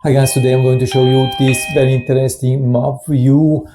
Hi guys, today I'm going to show you this very interesting MUBVIEW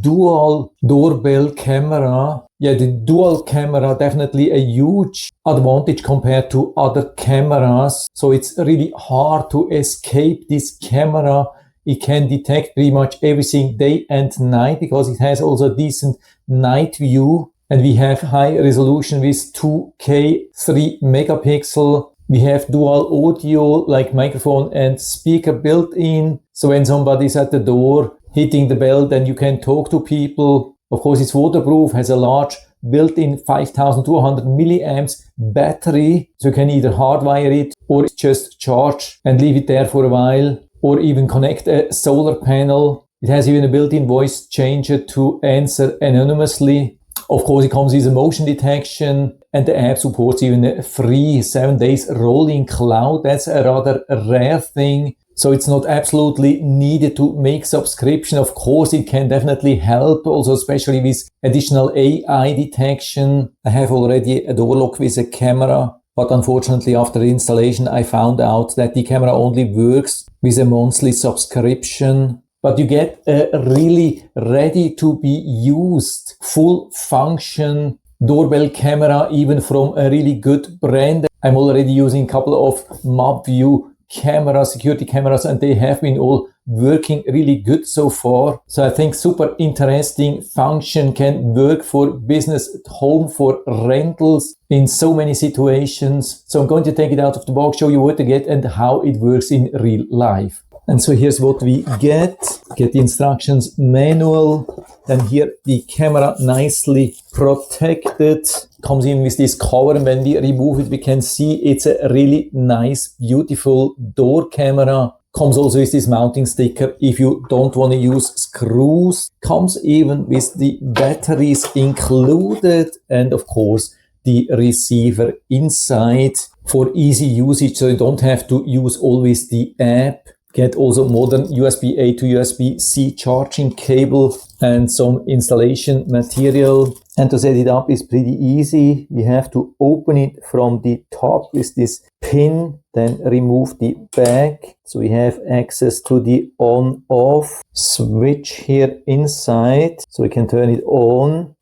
Dual Doorbell camera. Yeah, the dual camera definitely a huge advantage compared to other cameras. So it's really hard to escape this camera. It can detect pretty much everything day and night because it has also a decent night view. And we have high resolution with 2K 3 megapixel. We have dual audio like microphone and speaker built in. So when somebody's at the door hitting the bell, then you can talk to people. Of course, it's waterproof, has a large built-in 5200 milliamps battery. So you can either hardwire it or just charge and leave it there for a while, or even connect a solar panel. It has even a built-in voice changer to answer anonymously. Of course, it comes with a motion detection, and the app supports even a free 7 days rolling cloud. That's a rather rare thing. So it's not absolutely needed to make subscription. Of course, it can definitely help, also especially with additional AI detection. I have already a door lock with a camera, but unfortunately after the installation, I found out that the camera only works with a monthly subscription. But you get a really ready to be used full function doorbell camera, even from a really good brand. I'm already using a couple of MUBVIEW cameras, security cameras, and they have been all working really good so far. So I think super interesting function, can work for business at home, for rentals in so many situations. So I'm going to take it out of the box, show you what to get and how it works in real life. And so here's what we get the instructions manual. Then here the camera nicely protected, comes in with this cover, and when we remove it, we can see it's a really nice, beautiful door camera. Comes also with this mounting sticker if you don't want to use screws. Comes even with the batteries included, and of course the receiver inside for easy usage, so you don't have to use always the app. Get also modern USB-A to USB-C charging cable and some installation material. And to set it up is pretty easy. We have to open it from the top with this pin, then remove the back. So we have access to the on-off switch here inside, so we can turn it on.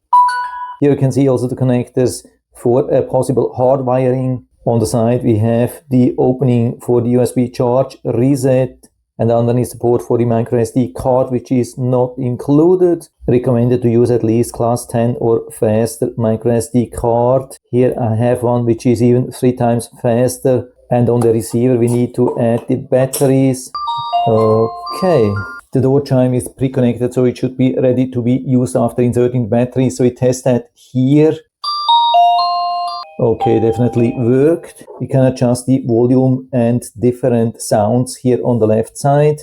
Here you can see also the connectors for a possible hard wiring. On the side we have the opening for the USB charge reset, and underneath support for the microSD card, which is not included. Recommended to use at least class 10 or faster microSD card. Here I have one which is even 3 times faster, and on the receiver we need to add the batteries. Okay. The door chime is pre-connected, so it should be ready to be used after inserting the battery. So we test that here. Okay, definitely worked. We can adjust the volume and different sounds here on the left side.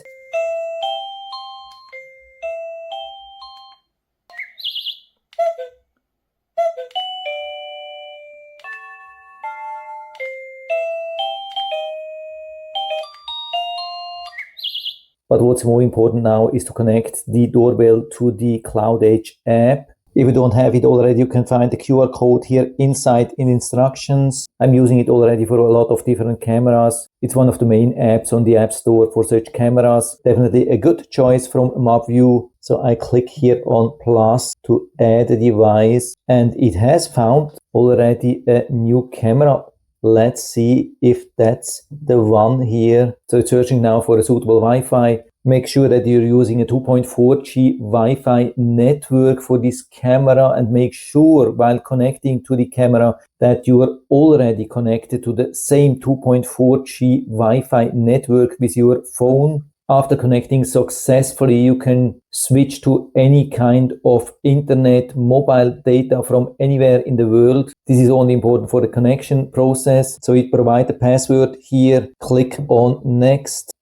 But what's more important now is to connect the doorbell to the Cloud Edge app. If you don't have it already, you can find the QR code here inside in instructions. I'm using it already for a lot of different cameras. It's one of the main apps on the App Store for such cameras. Definitely a good choice from MUBVIEW. So I click here on plus to add a device, and it has found already a new camera. Let's see if that's the one here. So it's searching now for a suitable Wi-Fi. Make sure that you're using a 2.4G Wi-Fi network for this camera, and make sure while connecting to the camera that you are already connected to the same 2.4G Wi-Fi network with your phone. After connecting successfully, you can switch to any kind of internet, mobile data from anywhere in the world. This is only important for the connection process. So it provides a password here. Click on next.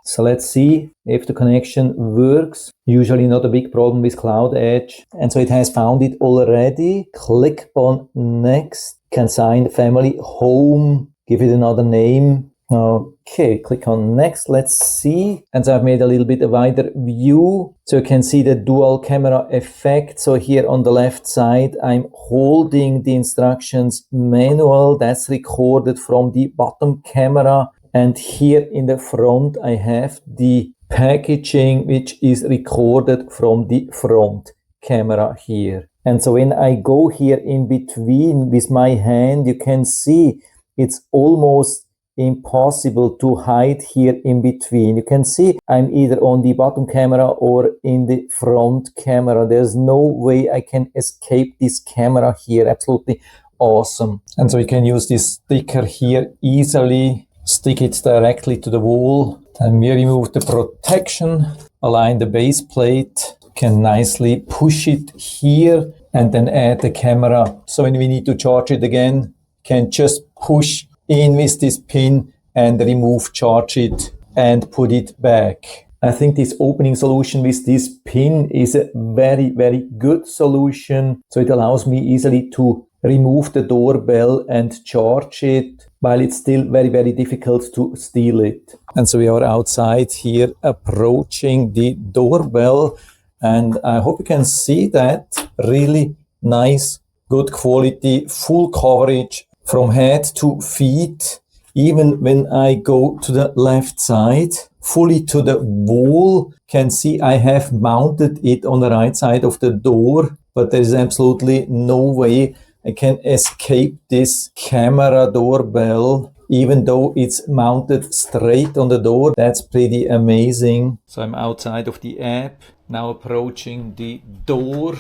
So let's see if the connection works. Usually not a big problem with Cloud Edge. And so it has found it already. Click on next. Can sign family home. Give it another name. Okay, click on next. Let's see. And so I've made a little bit a wider view, so you can see the dual camera effect. So here on the left side, I'm holding the instructions manual that's recorded from the bottom camera. And here in the front I have the packaging which is recorded from the front camera here. And so when I go here in between with my hand, you can see it's almost impossible to hide here in between. You can see I'm either on the bottom camera or in the front camera. There's no way I can escape this camera here. Absolutely awesome. And so you can use this sticker here easily, stick it directly to the wall, and we remove the protection, align the base plate, can nicely push it here and then add the camera. So when we need to charge it again, can just push in with this pin and remove, charge it and put it back. I think this opening solution with this pin is a very, very good solution. So it allows me easily to remove the doorbell and charge it, while it's still very, very difficult to steal it. And so we are outside here approaching the doorbell, and I hope you can see that. Really nice, good quality, full coverage from head to feet. Even when I go to the left side, fully to the wall, can see I have mounted it on the right side of the door, but there is absolutely no way I can escape this camera doorbell, even though it's mounted straight on the door. That's pretty amazing. So I'm outside of the app, now approaching the door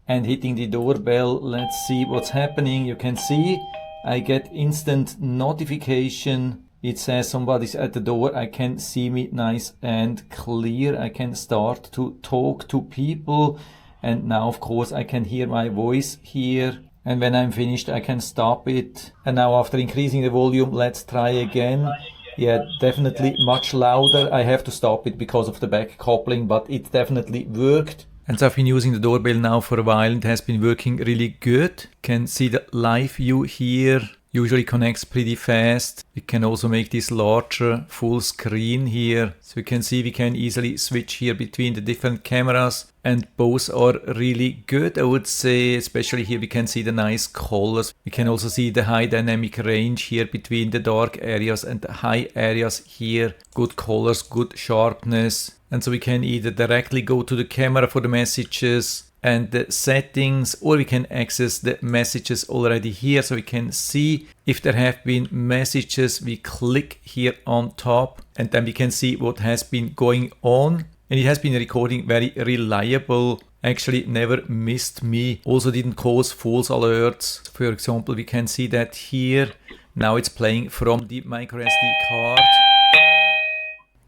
and hitting the doorbell. Let's see what's happening. You can see I get instant notification. It says somebody's at the door. I can see me nice and clear. I can start to talk to people. And now, of course, I can hear my voice here. And when I'm finished, I can stop it. And now after increasing the volume, let's try again. Yeah, definitely much louder. I have to stop it because of the back coupling, but it definitely worked. And so I've been using the doorbell now for a while. It has been working really good. You can see the live view here. Usually connects pretty fast. We can also make this larger full screen here. So you can see we can easily switch here between the different cameras, and both are really good, I would say. Especially here we can see the nice colors. We can also see the high dynamic range here between the dark areas and the high areas here. Good colors, good sharpness. And so we can either directly go to the camera for the messages and the settings, or we can access the messages already here. So we can see if there have been messages. We click here on top and then we can see what has been going on. And it has been recording very reliable. Actually never missed me. Also didn't cause false alerts. For example, we can see that here. Now it's playing from the microSD card.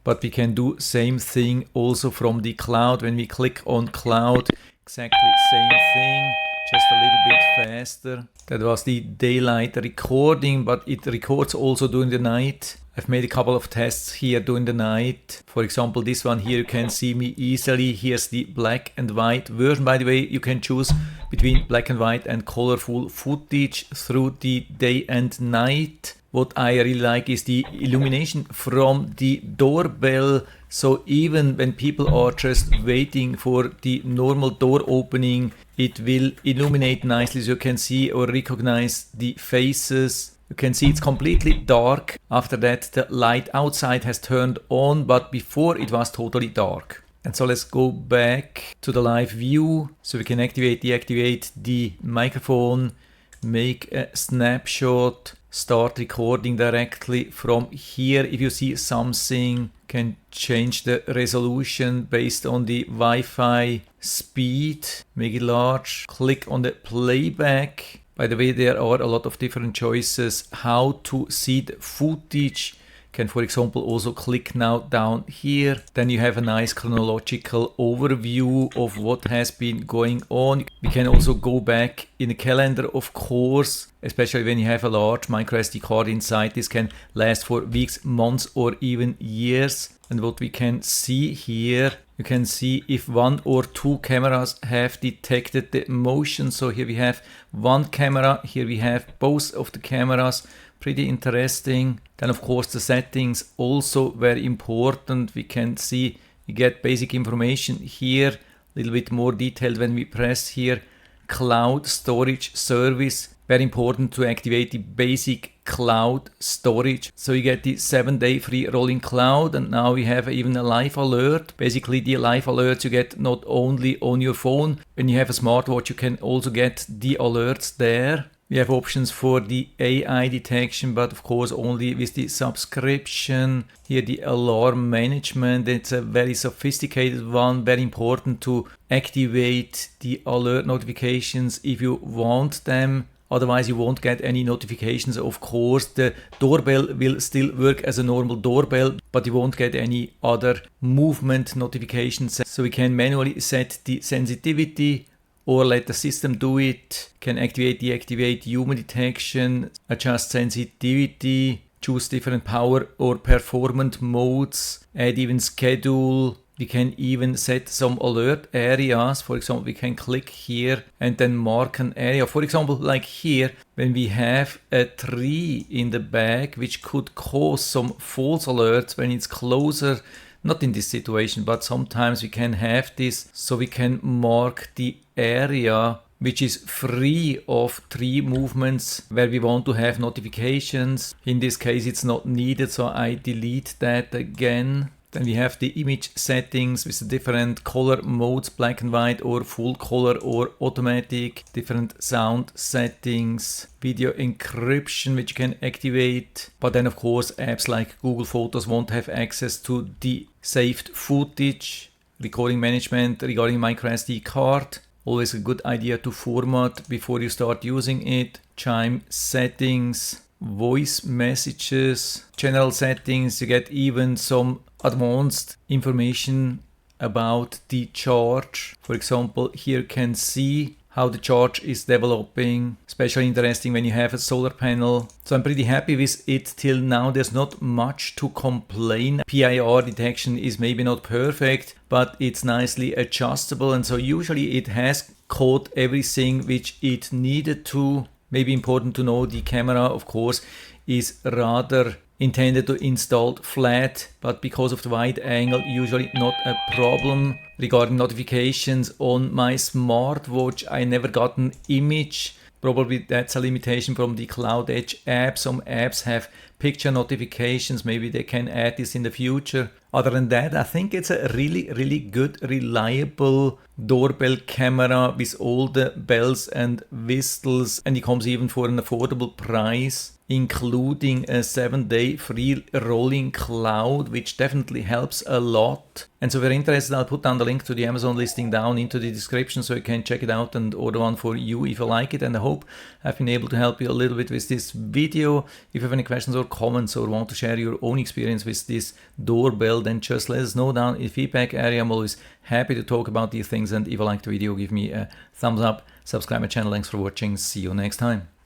But we can do same thing also from the cloud. When we click on cloud, exactly same thing, just a little bit faster. That was the daylight recording, but it records also during the night. I've made a couple of tests here during the night. For example, this one here, you can see me easily. Here's the black and white version. By the way, you can choose between black and white and colorful footage through the day and night. What I really like is the illumination from the doorbell. So even when people are just waiting for the normal door opening, it will illuminate nicely so you can see or recognize the faces. You can see it's completely dark. After that, the light outside has turned on, but before it was totally dark. And so let's go back to the live view. So we can deactivate the microphone, make a snapshot, start recording directly from here. If you see something, can change the resolution based on the Wi-Fi speed, make it large, click on the playback. By the way, there are a lot of different choices how to see the footage. Can, for example, also click now down here. Then you have a nice chronological overview of what has been going on. We can also go back in the calendar, of course, especially when you have a large microSD card inside. This can last for weeks, months, or even years. And what we can see here, you can see if one or two cameras have detected the motion. So here we have one camera, here we have both of the cameras. Pretty interesting. Then of course the settings also very important. We can see we get basic information here, a little bit more detailed when we press here cloud storage service. very important to activate the basic cloud storage. So you get the 7-day free rolling cloud, and now we have even a live alert. Basically the live alerts you get not only on your phone. When you have a smartwatch, you can also get the alerts there. We have options for the AI detection, but of course only with the subscription. Here the alarm management, it's a very sophisticated one, very important to activate the alert notifications if you want them. Otherwise you won't get any notifications. Of course the doorbell will still work as a normal doorbell, but you won't get any other movement notifications. So we can manually set the sensitivity or let the system do it. Can activate, deactivate human detection, adjust sensitivity, choose different power or performance modes, add even schedule. We can even set some alert areas. For example, we can click here and then mark an area. For example, like here, when we have a tree in the back, which could cause some false alerts when it's closer. Not in this situation, but sometimes we can have this, so we can mark the area which is free of tree movements where we want to have notifications. In this case it's not needed, so I delete that again. Then we have the image settings with the different color modes, black and white or full color or automatic, different sound settings, video encryption which you can activate. But then of course apps like Google Photos won't have access to the saved footage, recording management regarding microSD card. Always a good idea to format before you start using it. Chime settings, voice messages, general settings. You get even some advanced information about the charge. For example, here you can see how the charge is developing, especially interesting when you have a solar panel. So I'm pretty happy with it till now. There's not much to complain. PIR detection is maybe not perfect, but it's nicely adjustable, and so usually it has caught everything which it needed to. Maybe important to know, the camera of course is rather intended to install flat, but because of the wide angle usually not a problem. Regarding notifications on my smartwatch, I never got an image. Probably that's a limitation from the Cloud Edge app. Some apps have picture notifications, maybe they can add this in the future. Other than that, I think it's a really good, reliable doorbell camera with all the bells and whistles, and it comes even for an affordable price, including a 7-day free rolling cloud, which definitely helps a lot. And so if you're interested, I'll put down the link to the Amazon listing down into the description so you can check it out and order one for you if you like it. And I hope I've been able to help you a little bit with this video. If you have any questions or comments or want to share your own experience with this doorbell, then just let us know down in the feedback area. I'm always happy to talk about these things, and if you like the video, give me a thumbs up, subscribe my channel. Thanks for watching. See you next time.